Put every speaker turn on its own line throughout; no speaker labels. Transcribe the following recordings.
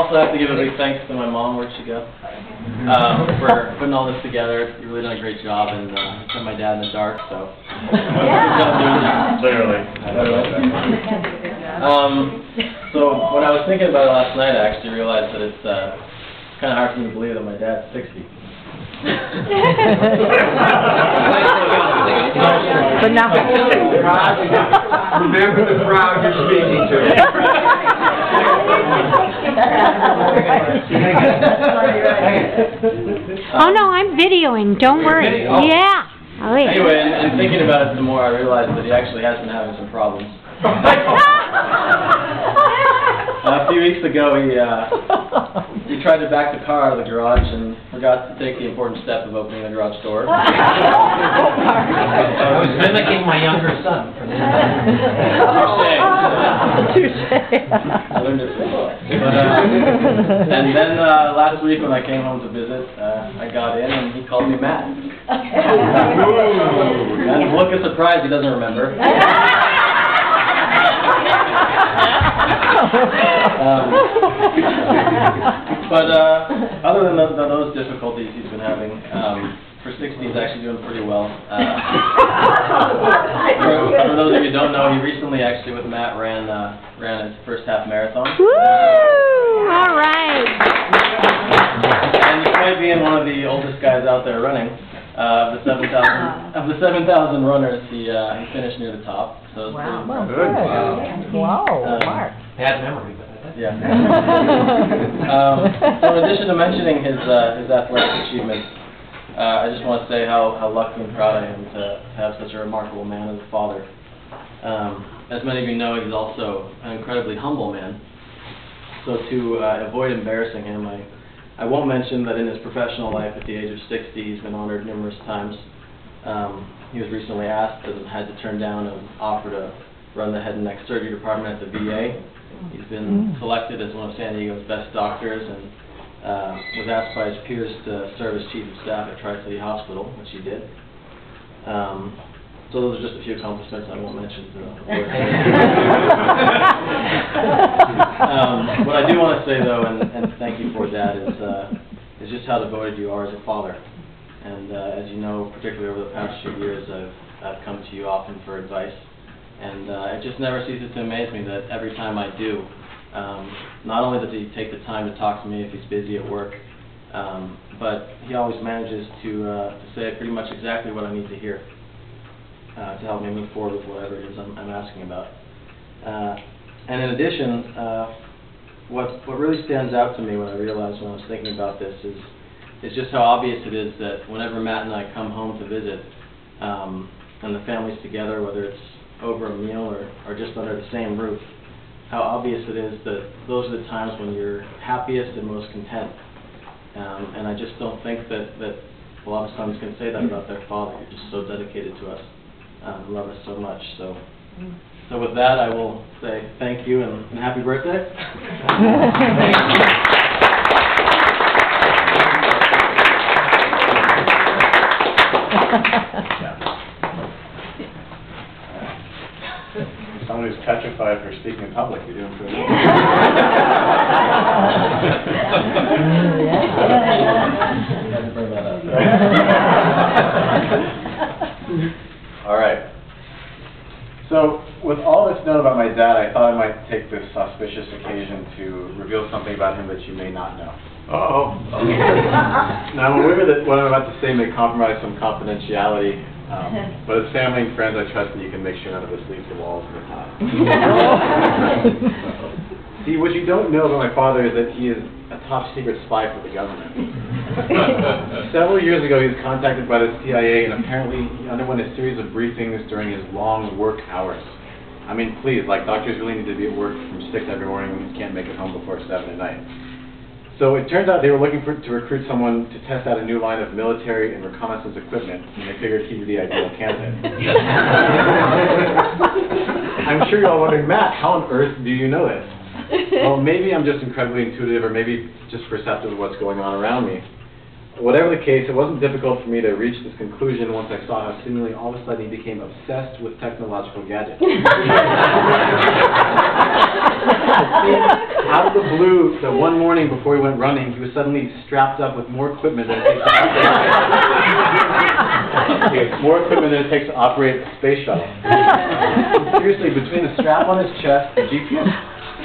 also have to give a big thanks to my mom, where'd she go? For putting all this together. You've really done a great job, and put my dad in the dark, so.
Yeah. Clearly.
So when I was thinking about it last night, I actually realized that it's kind of hard for me to believe that my dad's 60.
But now,
remember the crowd you're speaking to.
oh no, I'm videoing. Don't worry. Yeah. Oh, yeah.
Anyway, and thinking about it some more, I realized that he actually has been having some problems. A few weeks ago, he tried to back the car out of the garage and forgot to take the important step of opening the garage door.
I was mimicking my younger son.
Touche. I learned it from book. And then last week when I came home to visit, I got in and he called me Matt. And look of surprise, he doesn't remember. But other than those difficulties he's been having, for 60 he's actually doing pretty well. For those of you who don't know, he recently actually with Matt ran his first half marathon.
Woo! All right.
And despite being one of the oldest guys out there running, of the 7,000 runners, he finished near the top. So it's
wow.
pretty
Good.
Wow.
Wow, Mark.
Bad memory, but
yeah. So in addition to mentioning his athletic achievements, I just want to say how lucky and proud I am to have such a remarkable man as a father. As many of you know, he's also an incredibly humble man. So to avoid embarrassing him, I won't mention that in his professional life at the age of 60, he's been honored numerous times. He was recently asked and had to turn down an offer to run the head and neck surgery department at the VA. He's been selected as one of San Diego's best doctors and was asked by his peers to serve as chief of staff at Tri-City Hospital, which he did. So those are just a few accomplishments I won't mention. What I do want to say though, and thank you for that, is just how devoted you are as a father. And as you know, particularly over the past few years, I've come to you often for advice. And it just never ceases to amaze me that every time I do, not only does he take the time to talk to me if he's busy at work, but he always manages to say pretty much exactly what I need to hear to help me move forward with whatever it is I'm asking about. And in addition, what really stands out to me when I realized when I was thinking about this is just how obvious it is that whenever Matt and I come home to visit, and the family's together, whether it's over a meal or just under the same roof, how obvious it is that those are the times when you're happiest and most content. And I just don't think that a lot of sons can say that about their father. You're just so dedicated to us, love us so much. So with that, I will say thank you and happy birthday.
Someone who's petrified for speaking in public, you're doing pretty well. All right. So, with all that's known about my dad, I thought I might take this auspicious occasion to reveal something about him that you may not know. Uh-oh. Now, I'm aware that what I'm about to say may compromise some confidentiality, but as family and friends, I trust that you can make sure none of this leaves the walls of the top. See, what you don't know about my father is that he is a top secret spy for the government. Several years ago, he was contacted by the CIA, and apparently he underwent a series of briefings during his long work hours. I mean, please, like, doctors really need to be at work from 6 every morning when you can't make it home before 7 at night. So it turns out they were looking to recruit someone to test out a new line of military and reconnaissance equipment, and they figured he'd be the ideal candidate. I'm sure you're all wondering, Matt, how on earth do you know this? Well, maybe I'm just incredibly intuitive, or maybe just perceptive of what's going on around me. Whatever the case, it wasn't difficult for me to reach this conclusion once I saw how seemingly all of a sudden he became obsessed with technological gadgets. It out of the blue, the one morning before he went running, he was suddenly strapped up with more equipment than it takes to operate a space shuttle. Seriously, between the strap on his chest, the GPS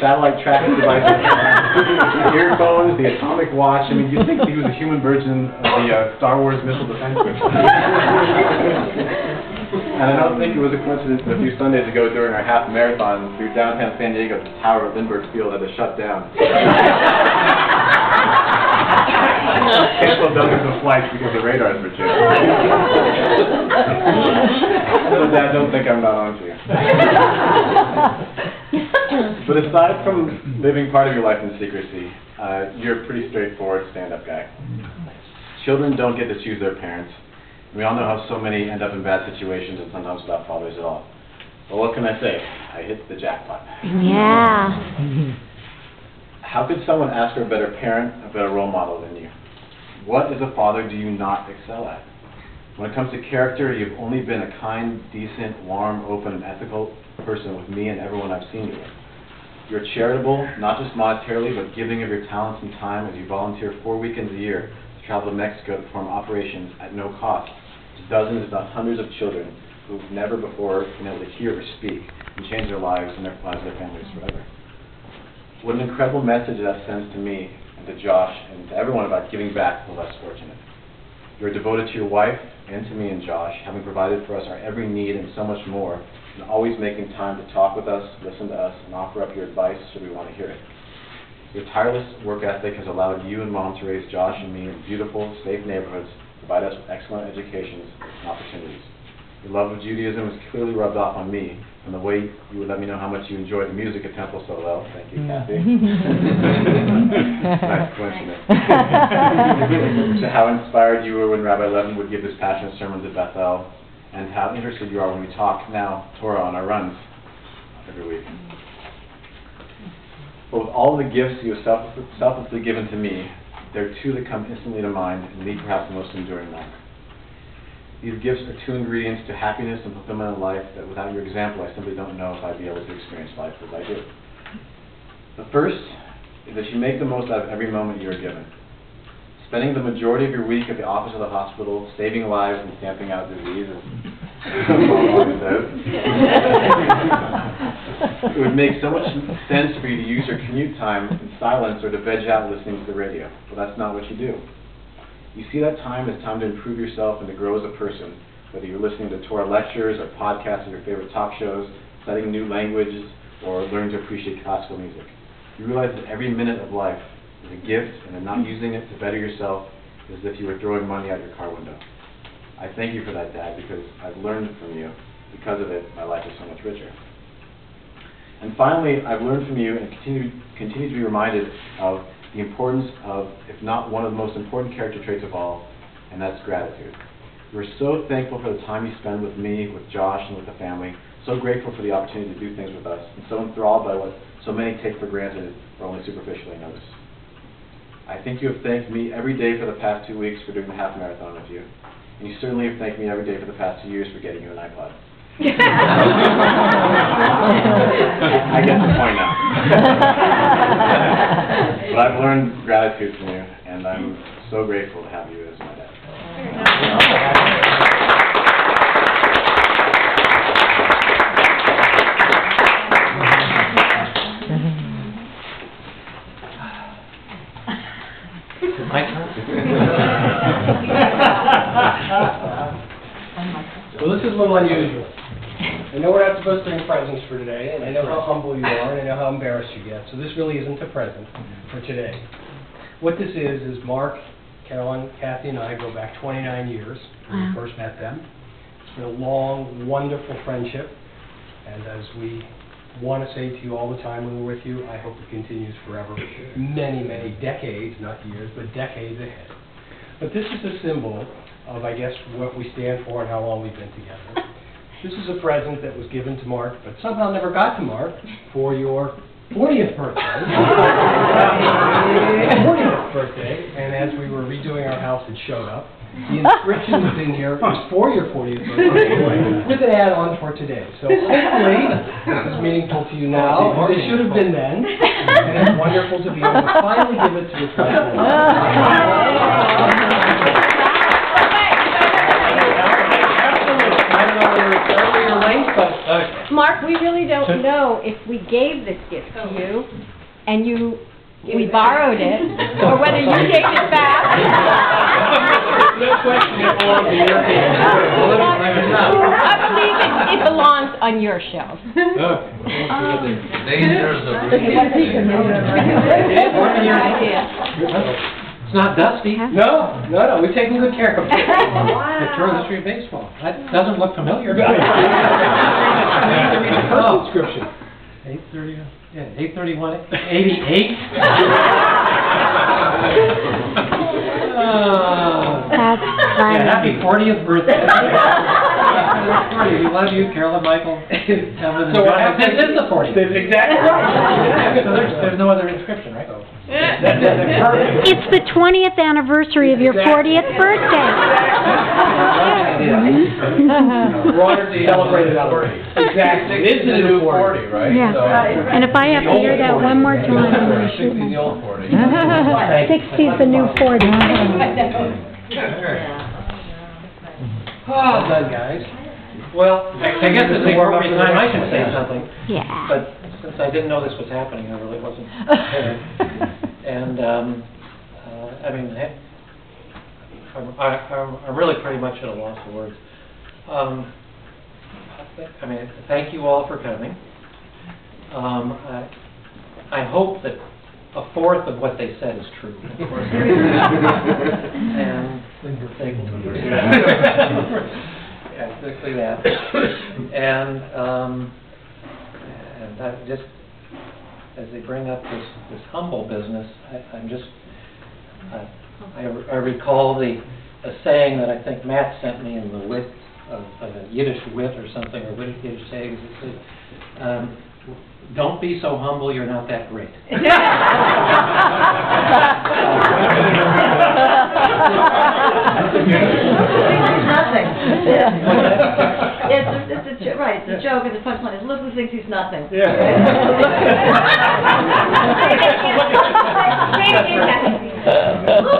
satellite tracking devices, the earphones, the atomic watch, I mean, you'd think he was a human version of the Star Wars missile defense system. And I don't think it was a coincidence that a few Sundays ago during our half marathon through downtown San Diego, the tower of Lindbergh Field had to shut down. Canceled dozens of flights because the radars were changed. So Dad, don't think I'm not on to you. But aside from living part of your life in secrecy, you're a pretty straightforward stand-up guy. Children don't get to choose their parents. We all know how so many end up in bad situations and sometimes without fathers at all. Well, what can I say? I hit the jackpot.
Yeah.
How could someone ask for a better parent, a better role model than you? What as a father do you not excel at? When it comes to character, you've only been a kind, decent, warm, open, and ethical person with me and everyone I've seen you with. You're charitable, not just monetarily, but giving of your talents and time as you volunteer 4 weekends a year to travel to Mexico to perform operations at no cost to dozens, if not hundreds of children who've never before been able to hear or speak and change their lives and their lives of their families forever. What an incredible message that sends to me and to Josh and to everyone about giving back to the less fortunate. You're devoted to your wife and to me and Josh, having provided for us our every need and so much more, and always making time to talk with us, listen to us, and offer up your advice should we want to hear it. Your tireless work ethic has allowed you and Mom to raise Josh and me in beautiful, safe neighborhoods, provide us with excellent educations and opportunities. Your love of Judaism is clearly rubbed off on me, and the way you would let me know how much you enjoyed the music at Temple so well. Thank you, Kathy. Nice coincidence. To how inspired you were when Rabbi Levin would give his passionate sermons at Bethel, and how interested you are when we talk now Torah on our runs every week. But with all the gifts you have selflessly given to me, there are two that come instantly to mind and leave perhaps the most enduring mark. These gifts are two ingredients to happiness and fulfillment in life that without your example I simply don't know if I'd be able to experience life as I do. The first is that you make the most out of every moment you are given. Spending the majority of your week at the office of the hospital, saving lives and stamping out diseases. It would make so much sense for you to use your commute time in silence or to veg out listening to the radio, but that's not what you do. You see that time as time to improve yourself and to grow as a person, whether you're listening to Torah lectures or podcasts of your favorite talk shows, studying new languages, or learning to appreciate classical music. You realize that every minute of life is a gift, and that not using it to better yourself is as if you were throwing money out your car window. I thank you for that, Dad, because I've learned from you. Because of it, my life is so much richer. And finally, I've learned from you and continue to be reminded of the importance of, if not one of the most important character traits of all, and that's gratitude. We're so thankful for the time you spend with me, with Josh, and with the family, so grateful for the opportunity to do things with us, and so enthralled by what so many take for granted or only superficially notice. I think you have thanked me every day for the past 2 weeks for doing the half marathon with you, and you certainly have thanked me every day for the past 2 years for getting you an iPod. I get the point now. But I've learned gratitude from you, and I'm so grateful to have you as my dad.
My turn?
Well, this is a little unusual. I know we're not supposed to bring presents for today, and I know how humble you are, and I know how embarrassed you get, so this really isn't a present for today. What this is Mark, Carolyn, Kathy, and I go back 29 years when we first met them. It's been a long, wonderful friendship, and as we want to say to you all the time when we're with you, I hope it continues forever. Many, many decades, not years, but decades ahead. But this is a symbol of, I guess, what we stand for and how long we've been together. This is a present that was given to Mark, but somehow never got to Mark for your 40th birthday. 40th birthday, and as we were redoing our house, it showed up. The inscription was in here, it was for your 40th birthday, with an add-on for today. So hopefully, this is meaningful to you now. This should have been then. And it's wonderful to be able to finally give it to its rightful owner. I don't know whether it's early or late, but...
Mark, we really don't know if we gave this gift to you and we borrowed it, or whether you gave it back.
No question it belongs to your hand.
I believe it belongs on your shelf.
Dangers of
It is one of your ideas.
It's not dusty.
No, we've taken good care of it.
Picture of the history of baseball. That doesn't look familiar.
Read the first inscription.
830, yeah, 831, 88.
That's funny.
Yeah, happy 40th birthday. We love you, Carol and Michael. Evan and
So what
John.
happens-
This is the 40th.
That's exactly right.
So there's no other inscription, right?
Perfect.
It's the 20th anniversary of your 40th birthday.
We're honored to celebrate it out. Exactly. It is the new 40, right?
Yeah. And if I have to hear that one more time, I'm going to shoot
The
myself.
old 40.
60's the new 40.
Well done, guys.
Well, I guess it's the appropriate time I should say something.
Yeah.
But since I didn't know this was happening, I really wasn't prepared. And, I mean, I'm really pretty much at a loss for words. I mean, thank you all for coming. I hope that a fourth of what they said is true. Of course. And yeah, exactly that. And that just, as they bring up this humble business, I recall a saying that I think Matt sent me in the wit of a Yiddish wit or something, or Yiddish saying. It said, "Don't be so humble, you're not that great."
Nothing. Right, it's a joke, and the punchline is, look who thinks he's nothing. Look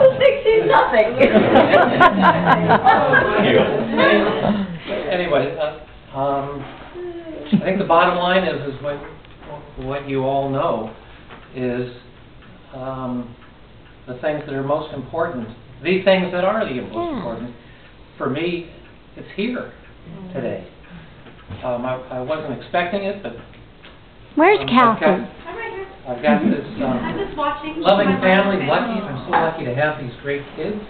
who thinks he's nothing.
Anyway, I think the bottom line is what you all know is the things that are most important, the things that are the most important. For me, it's here today. I wasn't expecting it, but
Where's Catherine?
I've got this
I'm just watching.
loving family. I'm so lucky to have these great kids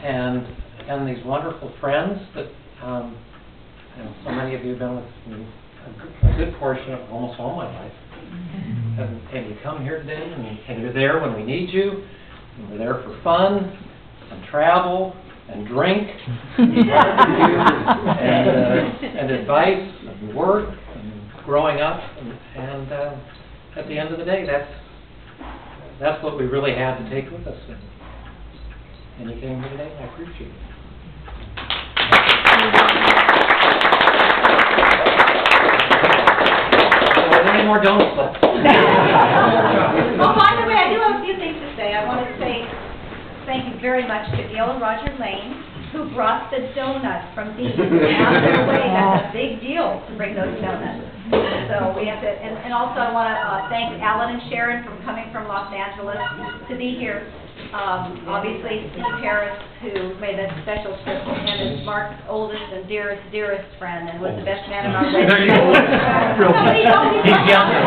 and these wonderful friends that so many of you have been with me a good portion of almost all my life. And you come here today, and you're there when we need you. And we're there for fun and travel and drink and advice and work and growing up. And at the end of the day, that's what we really had to take with us. And you came here today, and I appreciate it. Any more donuts left?
Well, by the way, I do have a few things to say. I want to say thank you very much to Gail and Roger Lane, who brought the donuts from Dean out of their way. That's a big deal to bring those donuts. So we have to, and also I want to thank Alan and Sharon for coming from Los Angeles to be here. Obviously, Steve Harris, who made a special trip, and is Mark's oldest and dearest friend, and was the best man in our wedding. He's younger.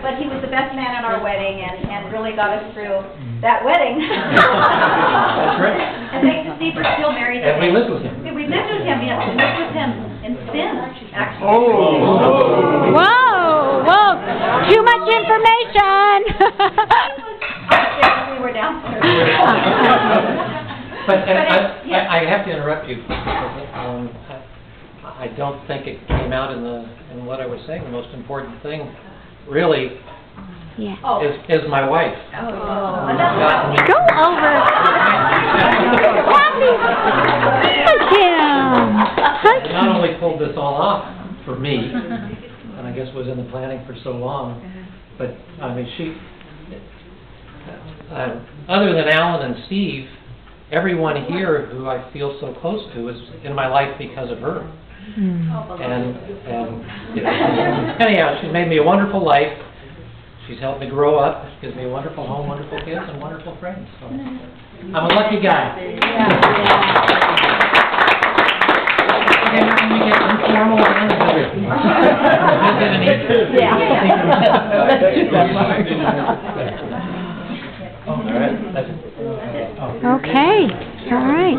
But he was the best man at our wedding, and really got us through that wedding.
That's right.
And thanks to Steve for still married.
And we lived with him.
We lived with him, yes, we lived with him in Spin, actually.
Whoa, too much information.
We were downstairs.
But I have to interrupt you. I don't think it came out in what I was saying. The most important thing, really, is my wife.
Go over. Happy. Hug him.
Not only pulled this all off for me, and I guess was in the planning for so long. But, I mean, other than Alan and Steve, everyone here who I feel so close to is in my life because of her. And you know, anyhow, she's made me a wonderful life. She's helped me grow up. She gives me a wonderful home, wonderful kids, and wonderful friends. So I'm a lucky guy. And when we get informal and
Let's do that, Mark.
All right.
Okay, all right.